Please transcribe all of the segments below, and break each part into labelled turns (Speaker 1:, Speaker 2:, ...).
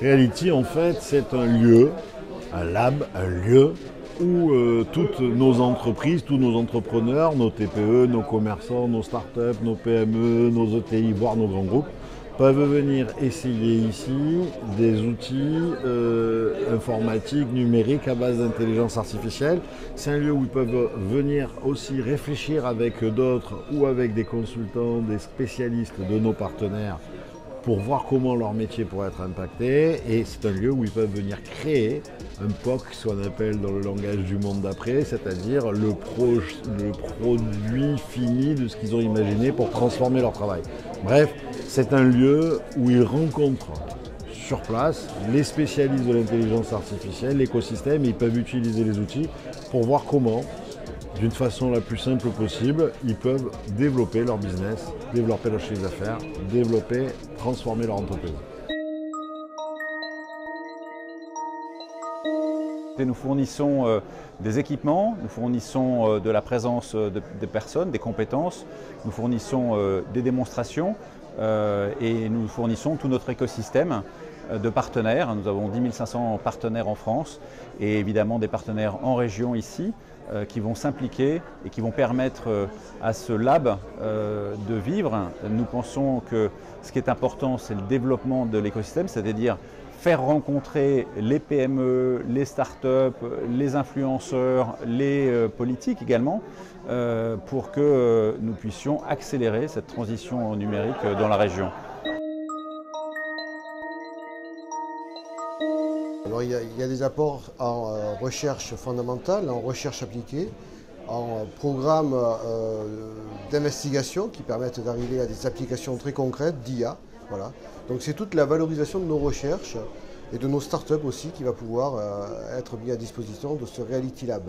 Speaker 1: Reality, en fait, c'est un lieu, un lab, un lieu où toutes nos entreprises, tous nos entrepreneurs, nos TPE, nos commerçants, nos startups, nos PME, nos ETI, voire nos grands groupes, peuvent venir essayer ici des outils informatiques, numériques à base d'intelligence artificielle. C'est un lieu où ils peuvent venir aussi réfléchir avec d'autres ou avec des consultants, des spécialistes de nos partenaires pour voir comment leur métier pourrait être impacté. Et c'est un lieu où ils peuvent venir créer un POC, ce qu'on appelle dans le langage du monde d'après, c'est-à-dire le produit fini de ce qu'ils ont imaginé pour transformer leur travail. Bref, c'est un lieu où ils rencontrent sur place les spécialistes de l'intelligence artificielle, l'écosystème, et ils peuvent utiliser les outils pour voir comment, d'une façon la plus simple possible, ils peuvent développer leur business, développer leur chiffre d'affaires, développer, transformer leur entreprise.
Speaker 2: Nous fournissons des équipements, nous fournissons de la présence de personnes, des compétences, nous fournissons des démonstrations et nous fournissons tout notre écosystème de partenaires. Nous avons 10 500 partenaires en France et évidemment des partenaires en région ici qui vont s'impliquer et qui vont permettre à ce lab de vivre. Nous pensons que ce qui est important, c'est le développement de l'écosystème, c'est-à-dire faire rencontrer les PME, les startups, les influenceurs, les politiques également, pour que nous puissions accélérer cette transition numérique dans la région.
Speaker 3: Alors, il y a des apports en recherche fondamentale, en recherche appliquée, en programmes d'investigation qui permettent d'arriver à des applications très concrètes d'IA. Voilà. Donc c'est toute la valorisation de nos recherches et de nos startups aussi qui va pouvoir être mis à disposition de ce Reality Lab.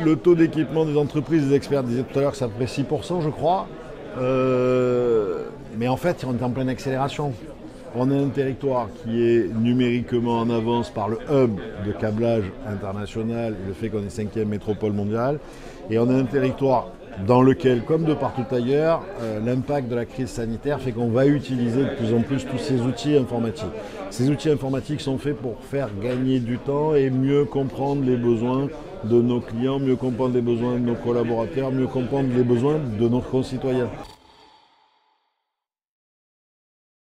Speaker 1: Le taux d'équipement des entreprises, des experts disaient tout à l'heure que ça ferait 6%, je crois. Mais en fait, on est en pleine accélération. On a un territoire qui est numériquement en avance par le hub de câblage international, le fait qu'on est 5e métropole mondiale. Et on a un territoire dans lequel, comme de partout ailleurs, l'impact de la crise sanitaire fait qu'on va utiliser de plus en plus tous ces outils informatiques. Ces outils informatiques sont faits pour faire gagner du temps et mieux comprendre les besoins de nos clients, mieux comprendre les besoins de nos collaborateurs, mieux comprendre les besoins de nos concitoyens.